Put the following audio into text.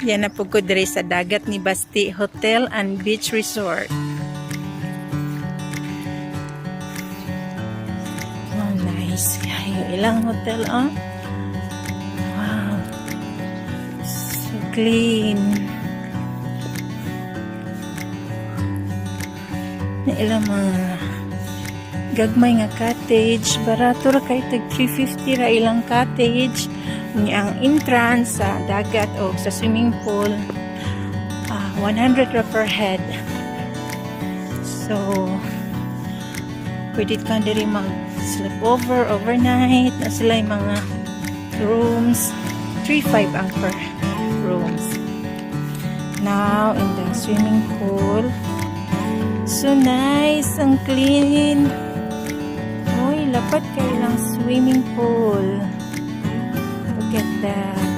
Yan na po ko dire sa dagat ni Basti Hotel and Beach Resort. Oh, nice. Yung ilang hotel, oh. Wow. So clean. Na ilang mga gagmay nga cottage. Barato ra kay tag 350 ra ilang cottage. Ang entrance sa dagat o sa swimming pool 100 ra per head. So pwede ka diri mag sleep over overnight na sila yung mga rooms 3,500 ang per rooms. Now in the swimming pool, so nice, ang clean. Uy, lapat kayo lang swimming pool. Look at that.